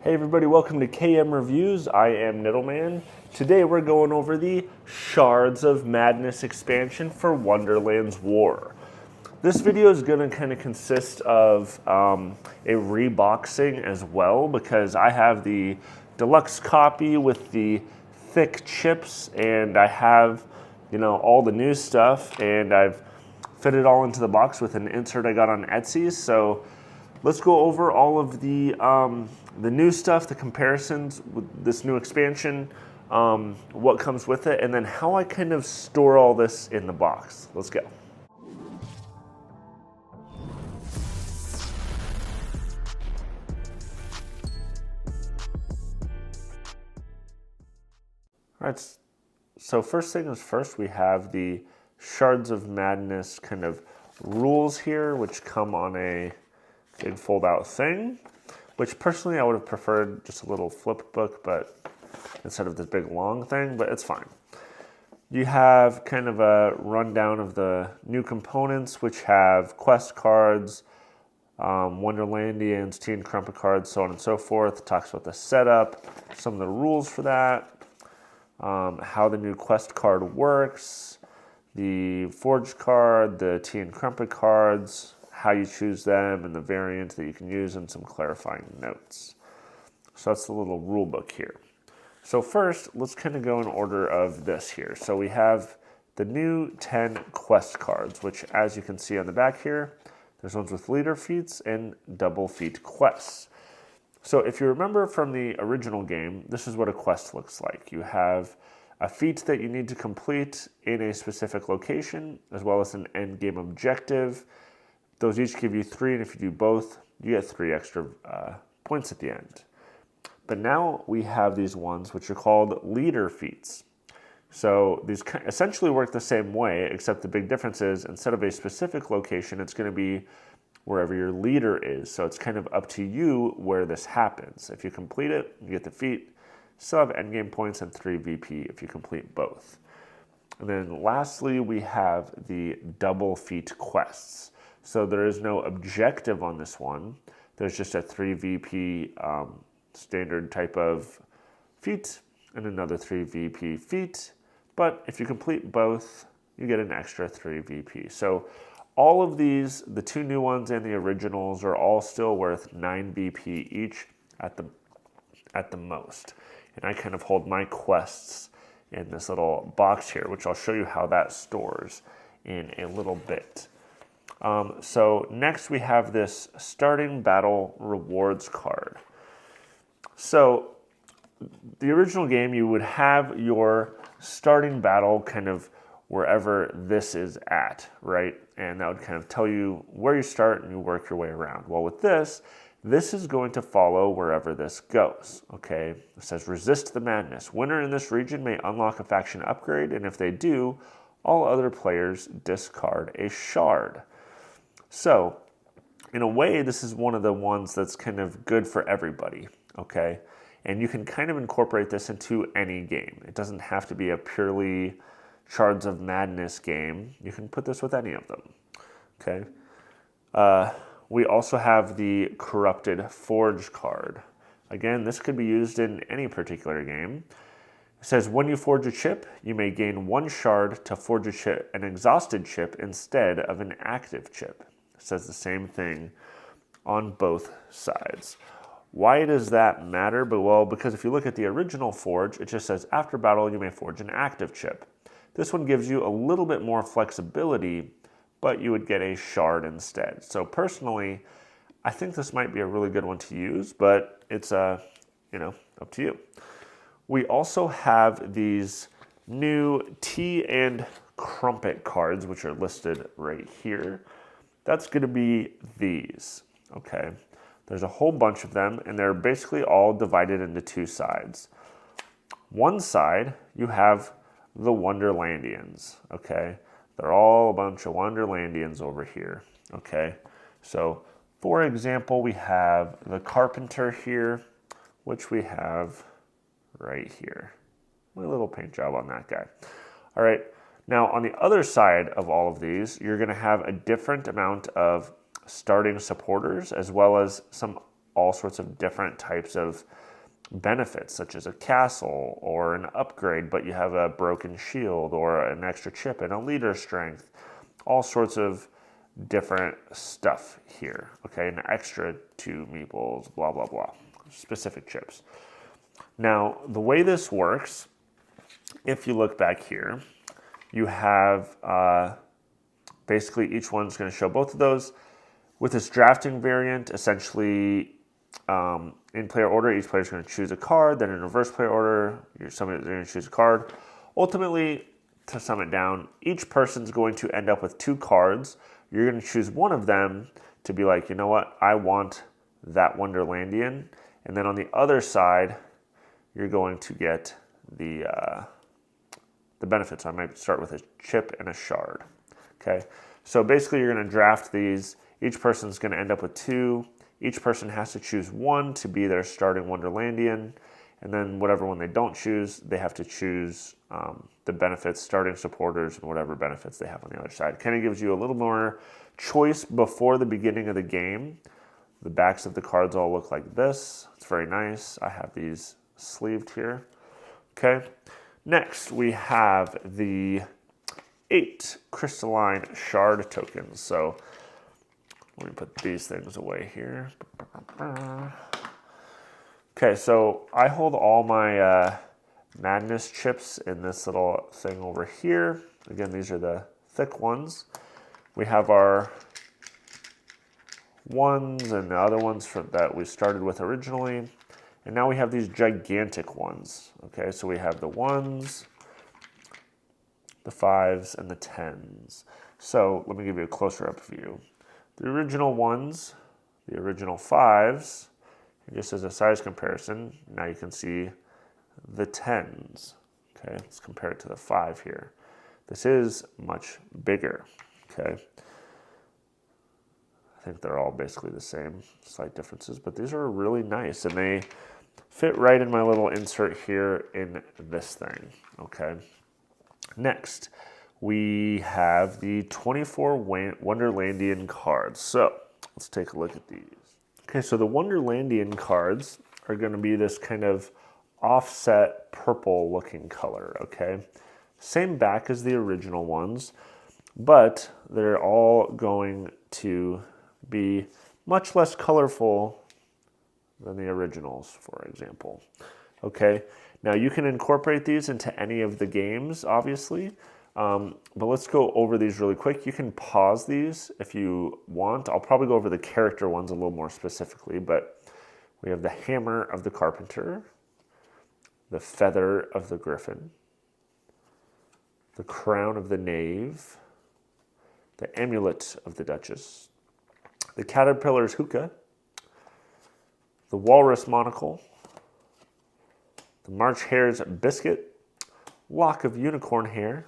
Hey everybody, welcome to KM Reviews. I am Niddleman. Today we're going over the Shards of Madness expansion for Wonderlands War. This video is going to kind of consist of a reboxing as well, because I have the deluxe copy with the thick chips and I have, all the new stuff, and I've fit it all into the box with an insert I got on Etsy. So let's go over all of the new stuff, the comparisons with this new expansion, what comes with it, and then how I kind of store all this in the box. Let's go. All right, so first thing is first, we have the Shards of Madness kind of rules here, which come on a big fold-out thing, which personally I would have preferred just a little flip book, but instead of this big long thing, but it's fine. You have kind of a rundown of the new components, which have quest cards, Wonderlandians, Crumpet Cards, so on and so forth. It talks about the setup, some of the rules for that, how the new quest card works, the forged card, the Crumpet cards, how you choose them, and the variant that you can use, and some clarifying notes. So that's the little rule book here. So first, let's kind of go in order of this here. So we have the new 10 quest cards, which, as you can see on the back here, there's ones with leader feats and double feat quests. So if you remember from the original game, this is what a quest looks like. You have a feat that you need to complete in a specific location, as well as an end game objective. Those each give you 3, and if you do both, you get 3 extra points at the end. But now we have these ones which are called leader feats. So these essentially work the same way, except the big difference is instead of a specific location, it's going to be wherever your leader is. So it's kind of up to you where this happens. If you complete it, you get the feat. Still have endgame points and 3 VP if you complete both. And then lastly, we have the double feat quests. So there is no objective on this one. There's just a 3 VP standard type of feat and another 3 VP feat. But if you complete both, you get an extra 3 VP. So all of these, the 2 new ones and the originals, are all still worth 9 VP each at the most. And I kind of hold my quests in this little box here, which I'll show you how that stores in a little bit. So next we have this starting battle rewards card. So the original game, you would have your starting battle kind of wherever this is at, right? And that would kind of tell you where you start and you work your way around. Well, with this is going to follow wherever this goes, okay? It says resist the madness. Winner in this region may unlock a faction upgrade, and if they do, all other players discard a shard. So, in a way, this is one of the ones that's kind of good for everybody, okay? And you can kind of incorporate this into any game. It doesn't have to be a purely Shards of Madness game. You can put this with any of them, okay? We also have the Corrupted Forge card. Again, this could be used in any particular game. It says, when you forge a chip, you may gain 1 shard to forge a chip, an exhausted chip instead of an active chip. It says the same thing on both sides. Why does that matter? Well, because if you look at the original forge, it just says, after battle, you may forge an active chip. This one gives you a little bit more flexibility, but you would get a shard instead. So personally, I think this might be a really good one to use, but it's up to you. We also have these new tea and crumpet cards, which are listed right here. That's going to be these, okay? There's a whole bunch of them, and they're basically all divided into 2 sides. One side, you have the Wonderlandians, okay? They're all a bunch of Wonderlandians over here, okay? So, for example, we have the Carpenter here, which we have right here. A little paint job on that guy. All right, now on the other side of all of these, you're gonna have a different amount of starting supporters, as well as some all sorts of different types of benefits, such as a castle or an upgrade, but you have a broken shield or an extra chip and a leader strength. All sorts of different stuff here. Okay, an extra 2 meeples, blah, blah, blah. Specific chips. Now, the way this works, if you look back here, you have basically each one's going to show both of those. With this drafting variant, essentially in player order, each player is going to choose a card. Then in reverse player order, they're going to choose a card. Ultimately, to sum it down, each person's going to end up with 2 cards. You're going to choose one of them to be like, you know what, I want that Wonderlandian. And then on the other side, you're going to get the benefits. I might start with a chip and a shard. Okay, so basically you're going to draft these. Each person's going to end up with 2. Each person has to choose 1 to be their starting Wonderlandian. And then whatever one they don't choose, they have to choose the benefits, starting supporters, and whatever benefits they have on the other side. Kind of gives you a little more choice before the beginning of the game. The backs of the cards all look like this. It's very nice. I have these sleeved here. Okay. Next, we have the 8 crystalline shard tokens. So let me put these things away here. Okay, so I hold all my Madness chips in this little thing over here. Again, these are the thick ones. We have our ones and the other ones that we started with originally. And now we have these gigantic ones. Okay, so we have the 1s, the 5s, and the 10s. So let me give you a closer up view. The original 1s, the original 5s, and just as a size comparison, now you can see the 10s. Okay, let's compare it to the 5 here. This is much bigger. Okay, I think they're all basically the same, slight differences, but these are really nice, and they fit right in my little insert here in this thing. Okay, next we have the 24 Wonderlandian cards. So let's take a look at these. Okay, so the Wonderlandian cards are going to be this kind of offset purple looking color. Okay, same back as the original ones, but they're all going to be much less colorful than the originals, for example. Okay, now you can incorporate these into any of the games, obviously, but let's go over these really quick. You can pause these if you want. I'll probably go over the character ones a little more specifically, but we have the hammer of the carpenter, the feather of the griffin, the crown of the knave, the amulet of the duchess, the caterpillar's hookah, the walrus monocle, the March hare's biscuit, lock of unicorn hair,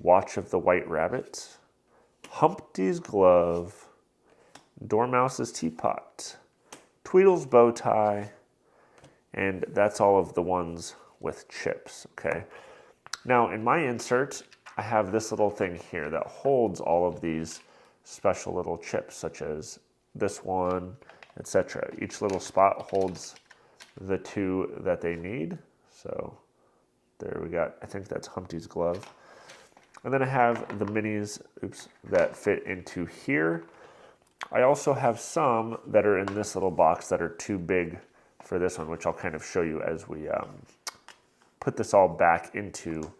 watch of the white rabbit, Humpty's glove, Dormouse's teapot, Tweedle's bow tie, and that's all of the ones with chips, okay? Now, in my insert, I have this little thing here that holds all of these special little chips, such as this one, etc. Each little spot holds the 2 that they need. So there we got, I think that's Humpty's glove. And then I have the minis, that fit into here. I also have some that are in this little box that are too big for this one, which I'll kind of show you as we put this all back into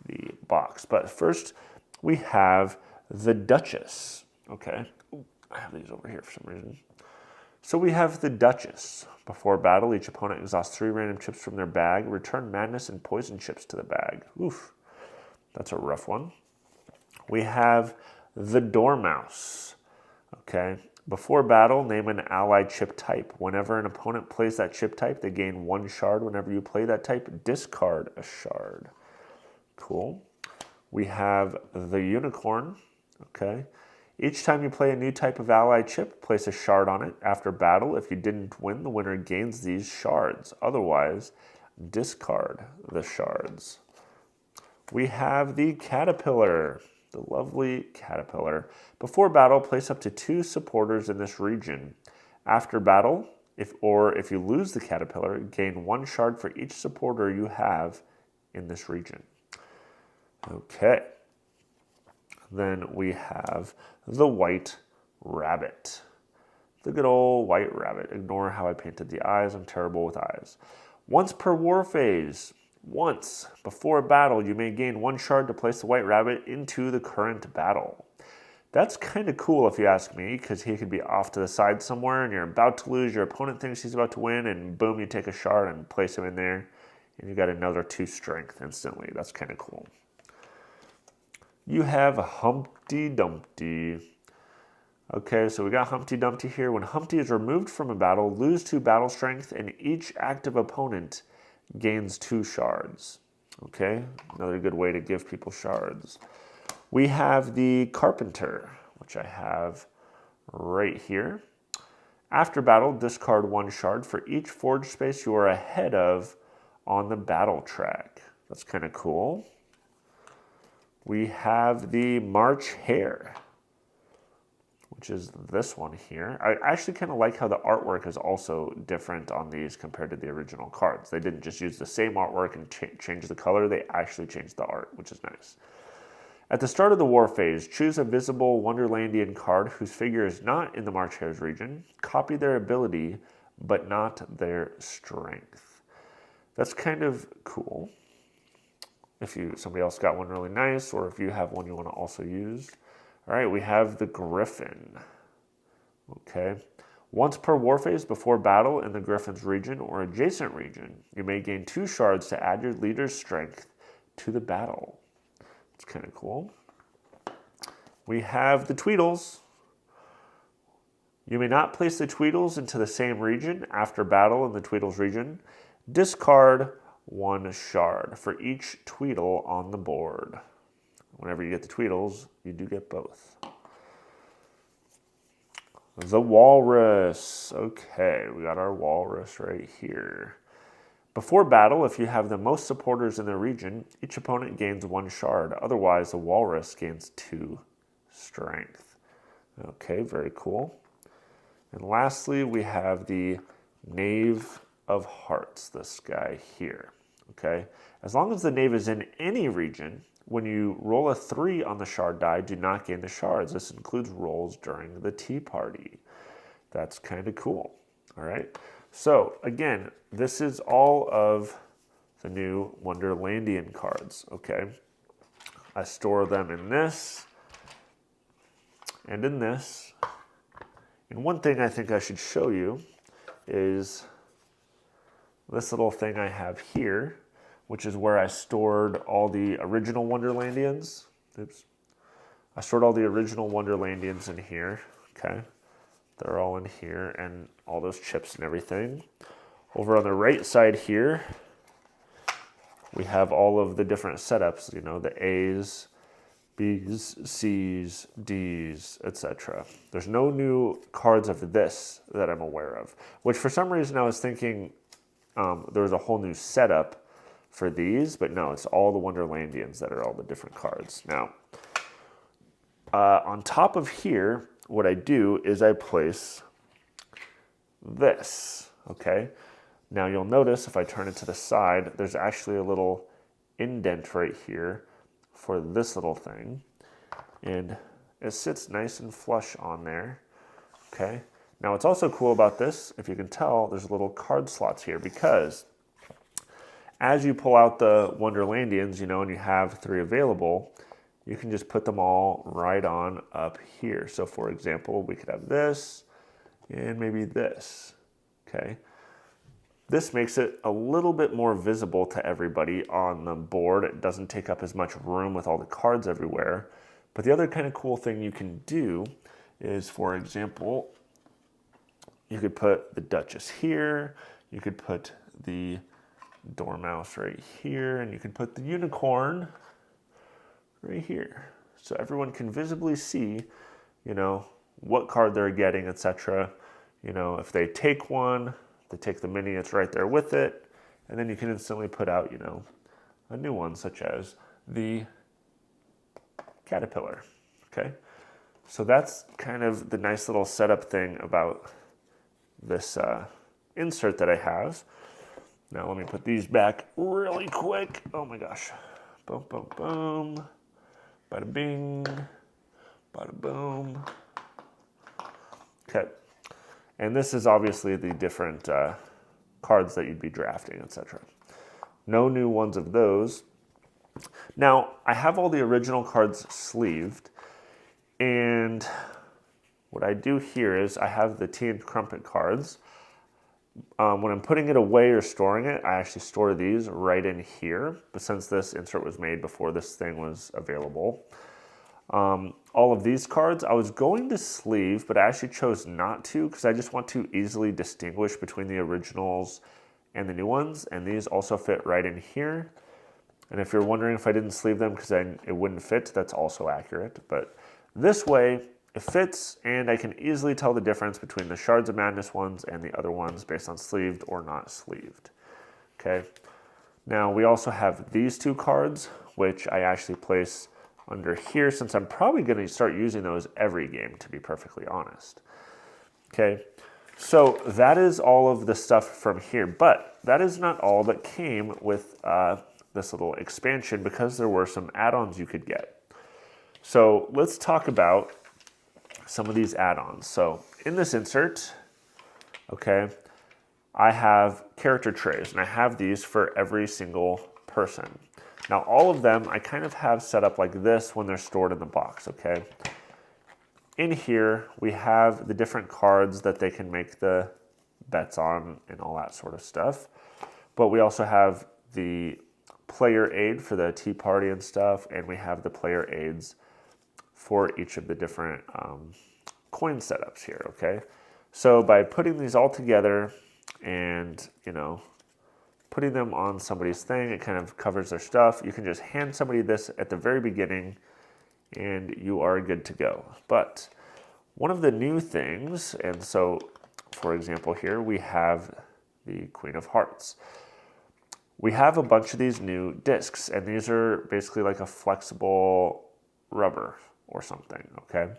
the box. But first, we have the Duchess. Okay, I have these over here for some reason. So we have the Duchess. Before battle, each opponent exhausts 3 random chips from their bag. Return madness and poison chips to the bag. Oof, that's a rough one. We have the Dormouse. Okay, before battle, name an allied chip type. Whenever an opponent plays that chip type, they gain 1 shard. Whenever you play that type, discard a shard. Cool. We have the Unicorn. Okay. Each time you play a new type of allied chip, place a shard on it. After battle, if you didn't win, the winner gains these shards. Otherwise, discard the shards. We have the Caterpillar, the lovely Caterpillar. Before battle, place up to 2 supporters in this region. After battle, if you lose the caterpillar, gain 1 shard for each supporter you have in this region. Okay. Then we have the white rabbit. The good old white rabbit. Ignore how I painted the eyes. I'm terrible with eyes. Once per war phase, once before battle, you may gain 1 shard to place the white rabbit into the current battle. That's kind of cool if you ask me, because he could be off to the side somewhere and you're about to lose, your opponent thinks he's about to win, and boom, you take a shard and place him in there, and you got another 2 strength instantly. That's kind of cool. You have Humpty Dumpty. Okay, so we got Humpty Dumpty here. When Humpty is removed from a battle, lose 2 battle strength, and each active opponent gains 2 shards. Okay, another good way to give people shards. We have the Carpenter, which I have right here. After battle, discard 1 shard for each forge space you are ahead of on the battle track. That's kind of cool. We have the March Hare, which is this one here. I actually kind of like how the artwork is also different on these compared to the original cards. They didn't just use the same artwork and change the color. They actually changed the art, which is nice. At the start of the war phase, choose a visible Wonderlandian card whose figure is not in the March Hare's region. Copy their ability, but not their strength. That's kind of cool. If somebody else got one really nice, or if you have one you want to also use. All right, we have the Griffin. Okay. Once per war phase before battle in the Griffin's region or adjacent region, you may gain 2 shards to add your leader's strength to the battle. It's kind of cool. We have the Tweedles. You may not place the Tweedles into the same region after battle in the Tweedles region. Discard 1 shard for each Tweedle on the board. Whenever you get the Tweedles, you do get both. The Walrus. Okay, we got our Walrus right here. Before battle, if you have the most supporters in the region, each opponent gains 1 shard. Otherwise, the Walrus gains 2 strength. Okay, very cool. And lastly, we have the Knave of Hearts, this guy here. Okay, as long as the Knave is in any region, when you roll a 3 on the shard die, do not gain the shards. This includes rolls during the tea party. That's kind of cool. All right. So again, this is all of the new Wonderlandian cards. Okay. I store them in this and in this. And one thing I think I should show you is this little thing I have here, which is where I stored all the original Wonderlandians. Oops. I stored all the original Wonderlandians in here. Okay. They're all in here, and all those chips and everything. Over on the right side here, we have all of the different setups, you know, the A's, B's, C's, D's, etc. There's no new cards of this that I'm aware of, which for some reason I was thinking there was a whole new setup for these, but no, it's all the Wonderlandians that are all the different cards. Now, on top of here, what I do is I place this, okay? Now you'll notice if I turn it to the side, there's actually a little indent right here for this little thing. And it sits nice and flush on there, okay? Now what's also cool about this, if you can tell, there's little card slots here because as you pull out the Wonderlandians, you know, and you have 3 available, you can just put them all right on up here. So for example, we could have this and maybe this, okay? This makes it a little bit more visible to everybody on the board. It doesn't take up as much room with all the cards everywhere. But the other kind of cool thing you can do is, for example, you could put the Duchess here, you could put the Dormouse right here, and you could put the Unicorn right here. So everyone can visibly see, you know, what card they're getting, etc. You know, if they take one, they take the mini, it's right there with it. And then you can instantly put out, you know, a new one, such as the Caterpillar, okay? So that's kind of the nice little setup thing about this insert that I have. Now let me put these back really quick. Oh my gosh. Boom, boom, boom. Bada bing. Bada boom. Okay. And this is obviously the different cards that you'd be drafting, etc. No new ones of those. Now, I have all the original cards sleeved, and what I do here is I have the tea and crumpet cards. When I'm putting it away or storing it, I actually store these right in here, but since this insert was made before this thing was available. All of these cards I was going to sleeve, but I actually chose not to because I just want to easily distinguish between the originals and the new ones, and these also fit right in here. And if you're wondering if I didn't sleeve them because it wouldn't fit, that's also accurate. But this way, it fits, and I can easily tell the difference between the Shards of Madness ones and the other ones based on sleeved or not sleeved. Okay. Now, we also have these two cards, which I actually place under here since I'm probably going to start using those every game, to be perfectly honest. Okay. So that is all of the stuff from here, but that is not all that came with this little expansion because there were some add-ons you could get. So let's talk about some of these add-ons. So in this insert, okay, I have character trays, and I have these for every single person. Now all of them I kind of have set up like this when they're stored in the box, okay? In here we have the different cards that they can make the bets on and all that sort of stuff. But we also have the player aid for the tea party and stuff, and we have the player aids for each of the different coin setups here, okay? So by putting these all together and, putting them on somebody's thing, it kind of covers their stuff. You can just hand somebody this at the very beginning and you are good to go. But one of the new things, and so for example here, we have the Queen of Hearts. We have a bunch of these new discs, and these are basically like a flexible rubber or something, okay?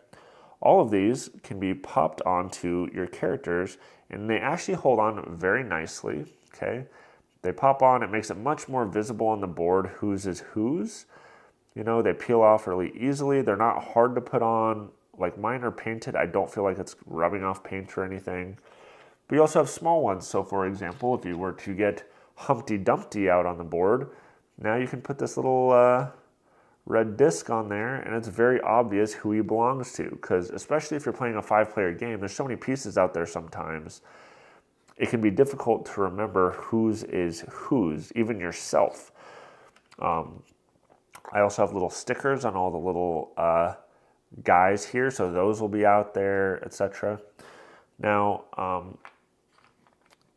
All of these can be popped onto your characters, and they actually hold on very nicely, okay? They pop on, it makes it much more visible on the board whose is whose. They peel off really easily. They're not hard to put on. Like mine are painted. I don't feel like it's rubbing off paint or anything. But you also have small ones. So for example, if you were to get Humpty Dumpty out on the board, now you can put this little red disc on there, and it's very obvious who he belongs to, because especially if you're playing a 5-player game, there's so many pieces out there sometimes. It can be difficult to remember whose is whose, even yourself. I also have little stickers on all the little guys here, so those will be out there, etc. Now,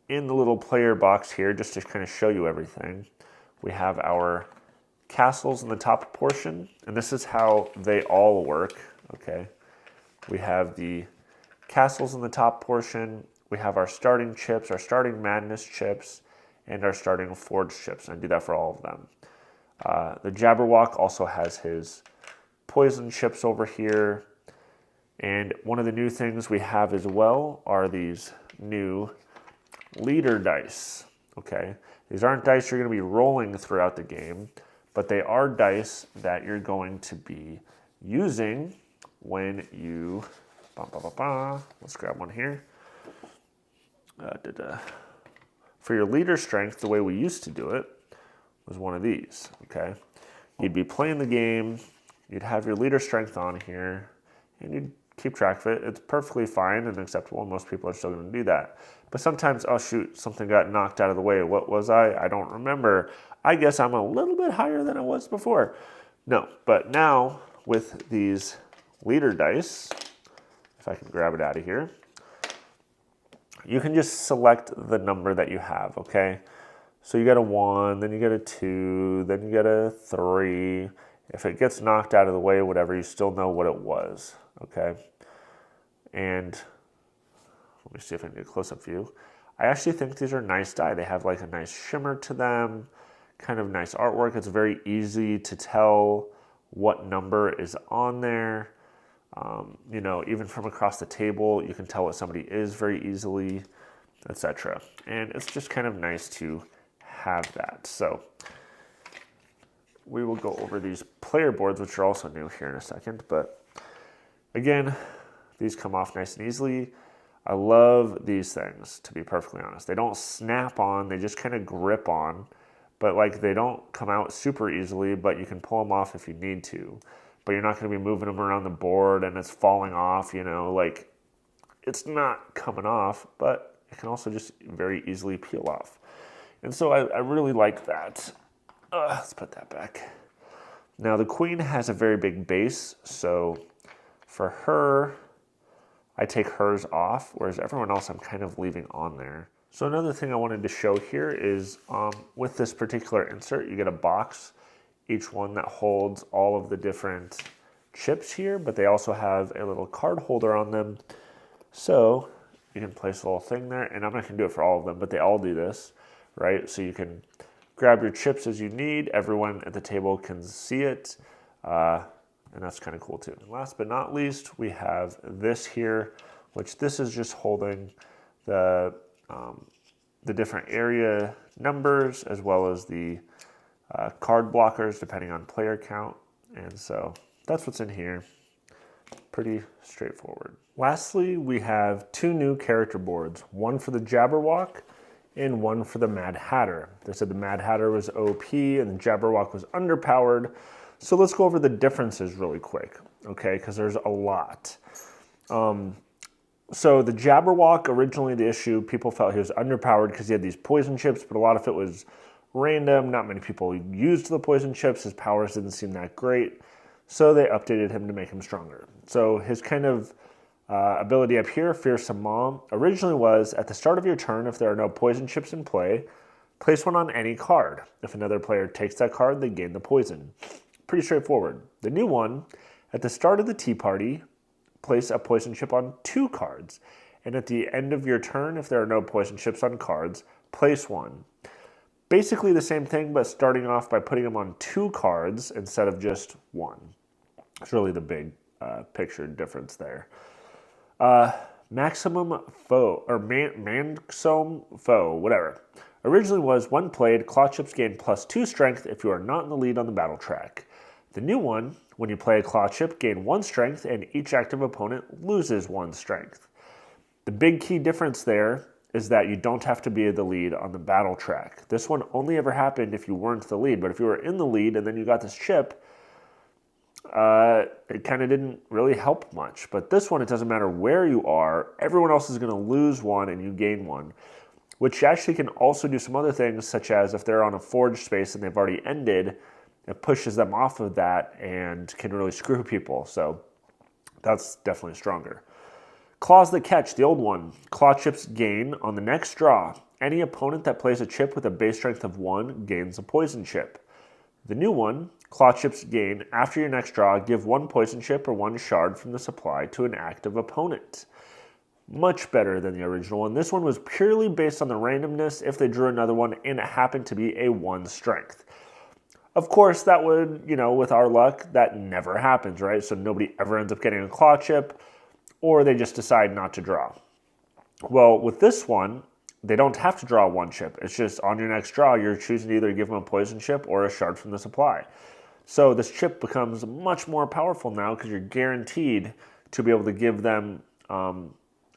in the little player box here, just to kind of show you everything, we have our castles in the top portion, and this is how they all work, okay? We have the castles in the top portion, we have our starting chips, our starting madness chips, and our starting forge chips, and I do that for all of them. The Jabberwock also has his poison chips over here, and one of the new things we have as well are these new leader dice, okay? These aren't dice you're going to be rolling throughout the game, but they are dice that you're going to be using when you... Let's grab one here. For your leader strength, the way we used to do it was one of these, okay? You'd be playing the game, you'd have your leader strength on here, and you'd keep track of it. It's perfectly fine and acceptable, and most people are still going to do that. But sometimes, oh shoot, something got knocked out of the way. What was I? I don't remember. I guess I'm a little bit higher than I was before. No, but now with these leader dice, if I can grab it out of here, you can just select the number that you have, okay? So you get a 1, then you get a 2, then you get a 3. If it gets knocked out of the way, whatever, you still know what it was, okay? And let me see if I can get a close-up view. I actually think these are nice die. They have like a nice shimmer to them, kind of nice artwork. It's very easy to tell what number is on there. You know, even from across the table, you can tell what somebody is very easily, etc. And it's just kind of nice to have that. So we will go over these player boards, which are also new here in a second. But again, these come off nice and easily. I love these things, to be perfectly honest. They don't snap on, they just kind of grip on, but like they don't come out super easily, but you can pull them off if you need to. But you're not going to be moving them around the board and it's falling off, you know, like it's not coming off, but it can also just very easily peel off. And so I really like that. Let's put that back. Now the queen has a very big base, so for her, I take hers off, whereas everyone else I'm kind of leaving on there. So another thing I wanted to show here is with this particular insert, you get a box, each one that holds all of the different chips here, but they also have a little card holder on them. So you can place a little thing there, and I'm not gonna do it for all of them, but they all do this, right? So you can grab your chips as you need. Everyone at the table can see it. And that's kind of cool too. And last but not least, we have this here, which this is just holding the different area numbers as well as the card blockers depending on player count. And so that's what's in here. Pretty straightforward. Lastly, we have two new character boards, one for the Jabberwock and one for the Mad Hatter. They said the Mad Hatter was OP and the Jabberwock was underpowered. So let's go over the differences really quick, okay, because there's a lot. So the Jabberwock, originally the issue, people felt he was underpowered because he had these poison chips, but a lot of it was random. Not many people used the poison chips. His powers didn't seem that great. So they updated him to make him stronger. So his kind of ability up here, Fearsome Mom, originally was at the start of your turn, if there are no poison chips in play, place one on any card. If another player takes that card, they gain the poison. Pretty straightforward. The new one, at the start of the tea party, place a poison chip on 2 cards. And at the end of your turn, if there are no poison chips on cards, place one. Basically the same thing, but starting off by putting them on 2 cards instead of just 1. It's really the big picture difference there. Maximum Foe, or Mansome Foe, whatever. Originally was, when played, claw chips gain +2 strength if you are not in the lead on the battle track. The new one, when you play a claw chip, gain 1 strength and each active opponent loses 1 strength. The big key difference there is that you don't have to be the lead on the battle track. This one only ever happened if you weren't the lead, but if you were in the lead and then you got this chip, it kind of didn't really help much. But this one, it doesn't matter where you are, everyone else is going to lose 1 and you gain 1. Which actually can also do some other things, such as if they're on a forge space and they've already ended, it pushes them off of that and can really screw people. So that's definitely stronger. Claws that catch, the old one. Claw chips gain on the next draw. Any opponent that plays a chip with a base strength of 1 gains a poison chip. The new one, claw chips gain after your next draw. Give 1 poison chip or 1 shard from the supply to an active opponent. Much better than the original one. This one was purely based on the randomness if they drew another one and it happened to be a 1 strength. Of course, that would, you know, with our luck, that never happens, right? So nobody ever ends up getting a claw chip, or they just decide not to draw. Well, with this one, they don't have to draw 1 chip. It's just on your next draw, you're choosing to either give them a poison chip or a shard from the supply. So this chip becomes much more powerful now because you're guaranteed to be able to give them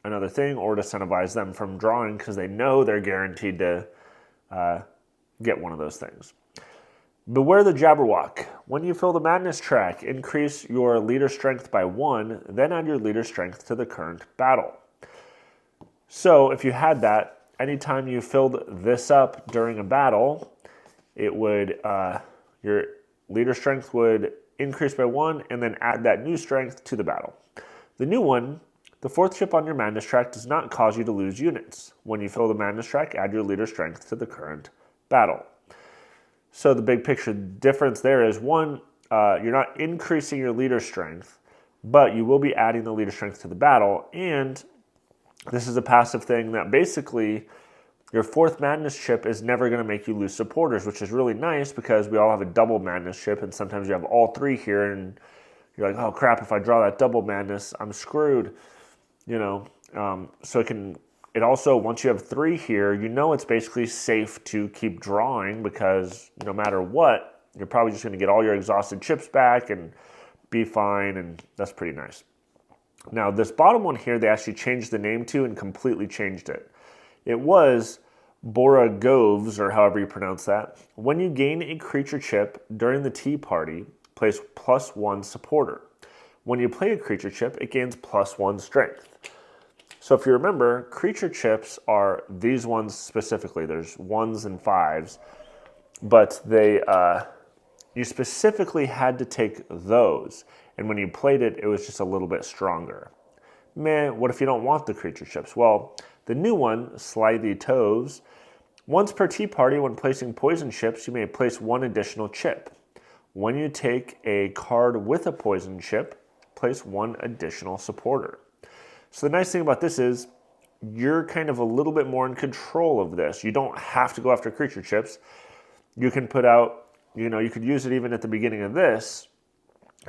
another thing or to incentivize them from drawing because they know they're guaranteed to get one of those things. Beware the Jabberwock. When you fill the Madness track, increase your leader strength by 1, then add your leader strength to the current battle. So if you had that, anytime you filled this up during a battle, it would your leader strength would increase by 1 and then add that new strength to the battle. The new one, the 4th chip on your Madness track does not cause you to lose units. When you fill the Madness track, add your leader strength to the current battle. So the big picture difference there is, 1, you're not increasing your leader strength, but you will be adding the leader strength to the battle. And this is a passive thing that basically your 4th Madness chip is never going to make you lose supporters, which is really nice because we all have a double Madness chip and sometimes you have all 3 here and you're like, oh crap, if I draw that double madness, I'm screwed, you know. So it also, once you have 3 here, you know it's basically safe to keep drawing because no matter what, you're probably just going to get all your exhausted chips back and be fine, and that's pretty nice. Now, this bottom one here, they actually changed the name to and completely changed it. It was Borogoves, or however you pronounce that. When you gain a creature chip during the tea party, place +1 supporter. When you play a creature chip, it gains +1 strength. So if you remember, creature chips are these ones specifically. There's 1s and 5s, but you specifically had to take those. And when you played it, it was just a little bit stronger. Man, what if you don't want the creature chips? Well, the new one, Slithy Toves, once per tea party, when placing poison chips, you may place 1 additional chip. When you take a card with a poison chip, place 1 additional supporter. So the nice thing about this is you're kind of a little bit more in control of this. You don't have to go after creature chips. You can put out, you could use it even at the beginning of this,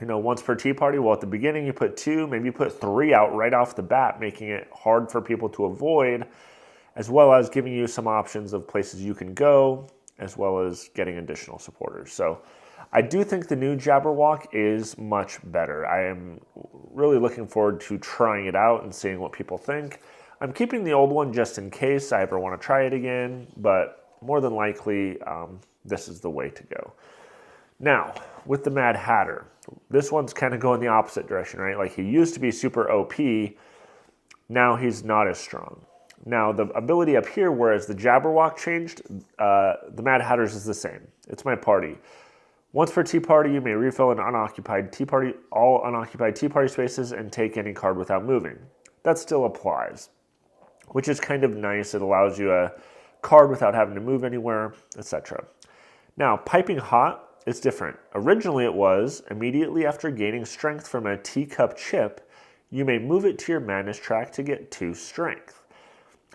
once per tea party. Well, at the beginning you put 2, maybe you put 3 out right off the bat, making it hard for people to avoid, as well as giving you some options of places you can go, as well as getting additional supporters. So I do think the new Jabberwock is much better. I am really looking forward to trying it out and seeing what people think. I'm keeping the old one just in case I ever want to try it again, but more than likely, this is the way to go. Now, with the Mad Hatter, this one's kind of going the opposite direction, right? Like, he used to be super OP, now he's not as strong. Now, the ability up here, whereas the Jabberwock changed, the Mad Hatter's is the same. It's my party. Once per tea party, you may refill all unoccupied tea party spaces and take any card without moving. That still applies, which is kind of nice. It allows you a card without having to move anywhere, etc. Now, Piping Hot is different. Originally it was, immediately after gaining strength from a teacup chip, you may move it to your madness track to get 2 strength.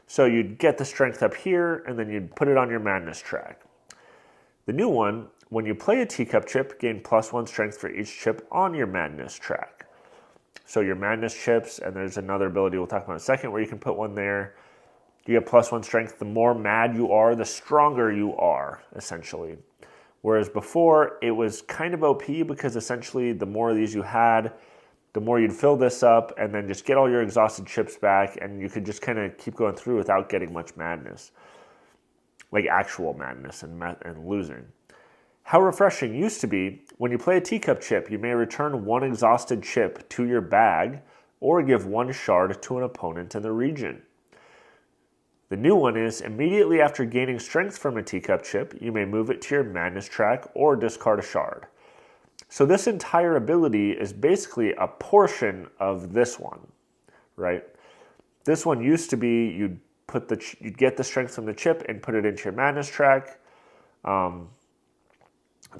So you'd get the strength up here, and then you'd put it on your madness track. The new one, when you play a teacup chip, gain +1 strength for each chip on your madness track. So your madness chips, and there's another ability we'll talk about in a second where you can put 1 there. You get +1 strength. The more mad you are, the stronger you are, essentially. Whereas before, it was kind of OP because essentially the more of these you had, the more you'd fill this up and then just get all your exhausted chips back, and you could just kind of keep going through without getting much madness. Like actual madness and losing. How refreshing used to be, when you play a teacup chip, you may return 1 exhausted chip to your bag or give 1 shard to an opponent in the region. The new one is, immediately after gaining strength from a teacup chip, you may move it to your madness track or discard a shard. So this entire ability is basically a portion of this one, right? This one used to be you'd get the strength from the chip and put it into your madness track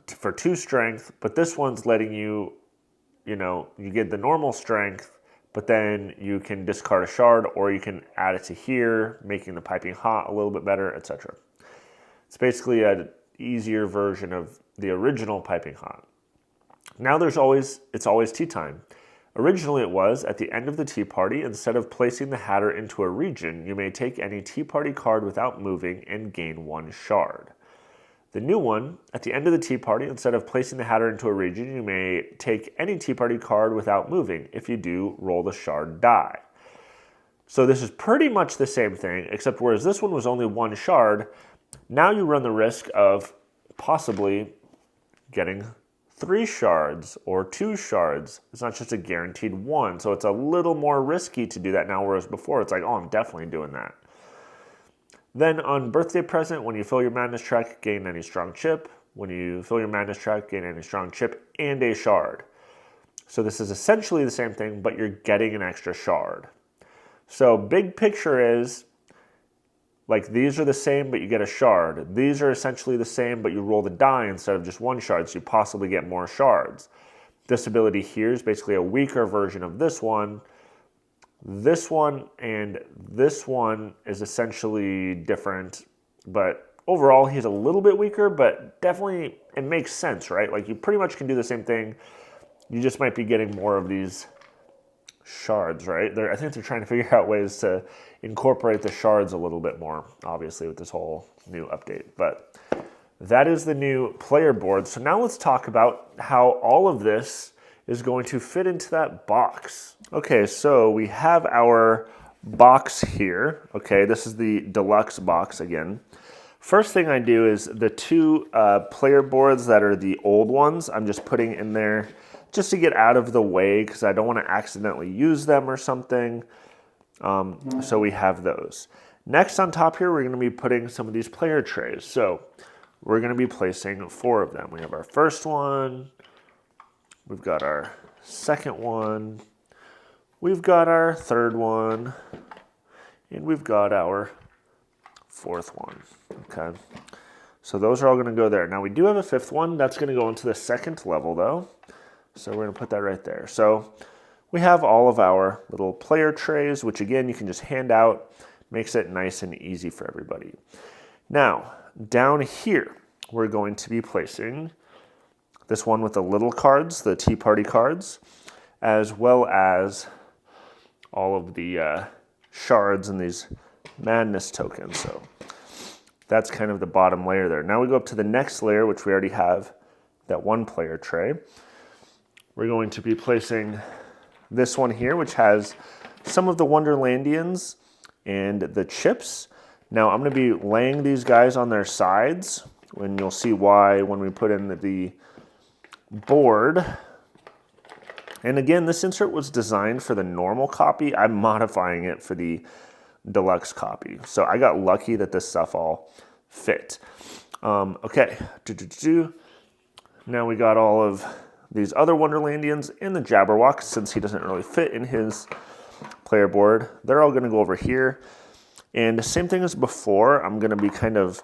for 2 strength, but this one's letting you, you get the normal strength, but then you can discard a shard or you can add it to here, making the Piping Hot a little bit better, etc. It's basically an easier version of the original Piping Hot. Now it's always tea time. Originally it was, at the end of the tea party, instead of placing the Hatter into a region, you may take any tea party card without moving and gain 1 shard. The new one, at the end of the tea party, instead of placing the Hatter into a region, you may take any tea party card without moving. If you do, roll the shard die. So this is pretty much the same thing, except whereas this one was only 1 shard, now you run the risk of possibly getting 3 shards or 2 shards. It's not just a guaranteed 1, so it's a little more risky to do that now, whereas before it's like, oh, I'm definitely doing that. Then on birthday present, when you fill your madness track, gain any strong chip. When you fill your madness track, gain any strong chip and a shard. So this is essentially the same thing, but you're getting an extra shard. So big picture is, like, these are the same, but you get a shard. These are essentially the same, but you roll the die instead of just 1 shard, so you possibly get more shards. This ability here is basically a weaker version of this one. This one and this one is essentially different, but overall he's a little bit weaker, but definitely it makes sense, right? Like, you pretty much can do the same thing. you just might be getting more of these shards, right? I think they're trying to figure out ways to incorporate the shards a little bit more, obviously, with this whole new update. But that is the new player board. So now let's talk about how all of this is going to fit into that box. Okay, so we have our box here. Okay, this is the deluxe box again. First thing I do is the two player boards that are the old ones, I'm just putting in there just to get out of the way because I don't want to accidentally use them or something. So we have those. Next on top here, we're going to be putting some of these player trays. So we're going to be placing 4 of them. We have our first one. We've got our second one. We've got our third one. And we've got our fourth one. Okay. So those are all going to go there. Now we do have a 5th one. That's going to go into the 2nd level though. So we're going to put that right there. So we have all of our little player trays, which again, you can just hand out. Makes it nice and easy for everybody. Now, down here, we're going to be placing this one with the little cards, the Tea Party cards, as well as all of the shards and these madness tokens. So that's kind of the bottom layer there. Now we go up to the next layer, which we already have that one player tray. We're going to be placing this one here, which has some of the Wonderlandians and the chips. Now I'm going to be laying these guys on their sides, and you'll see why when we put in the board. And again, this insert was designed for the normal copy. I'm modifying it for the deluxe copy. So I got lucky that this stuff all fit. Okay, now we got all of these other Wonderlandians and the Jabberwock, since he doesn't really fit in his player board. They're all gonna go over here. And the same thing as before, I'm gonna be kind of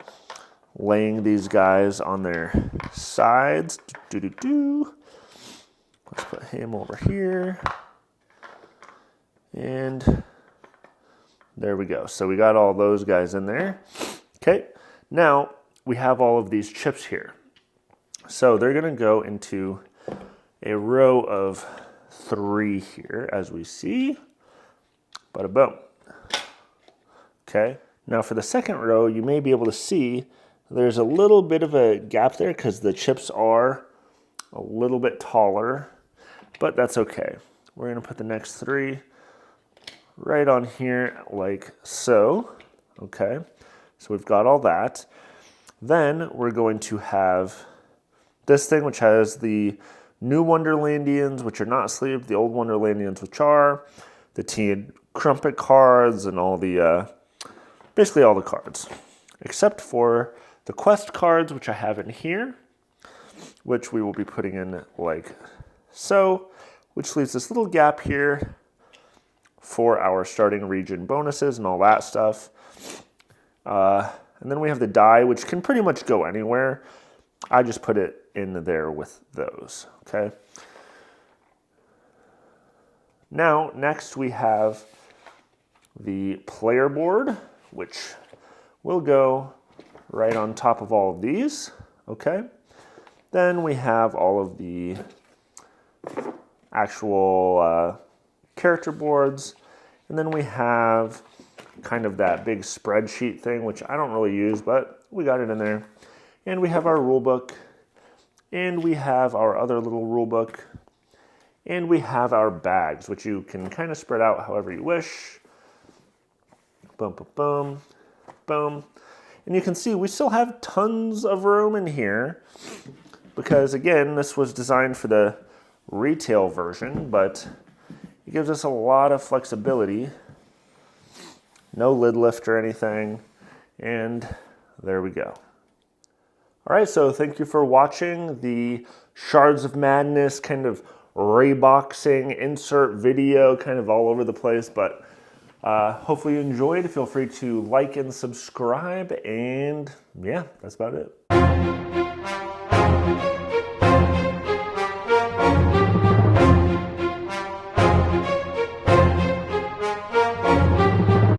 laying these guys on their sides. Let's put him over here. And there we go. So we got all those guys in there. Okay, now we have all of these chips here. So they're gonna go into a row of 3 here, as we see. Bada boom. Okay, now for the second row, you may be able to see there's a little bit of a gap there because the chips are a little bit taller, but that's okay. We're gonna put the next 3 right on here like so. Okay, so we've got all that. Then we're going to have this thing, which has the new Wonderlandians, which are not sleeved, the old Wonderlandians, which are the tea and Crumpet cards, and all the, basically all the cards, except for the quest cards, which I have in here, which we will be putting in like so, which leaves this little gap here for our starting region bonuses and all that stuff. And then we have the die, which can pretty much go anywhere. I just put it in there with those, okay? Now, next we have the player board, which will go right on top of all of these, okay? Then we have all of the actual character boards, and then we have kind of that big spreadsheet thing, which I don't really use, but we got it in there. And we have our rule book, and we have our other little rule book, and we have our bags, which you can kind of spread out however you wish. Boom, boom, boom, boom. And you can see we still have tons of room in here because, again, this was designed for the retail version, but it gives us a lot of flexibility. No lid lift or anything, and there we go. All right, so thank you for watching the Shards of Madness kind of reboxing insert video, kind of all over the place, but hopefully you enjoyed. Feel free to like and subscribe, and yeah, that's about it.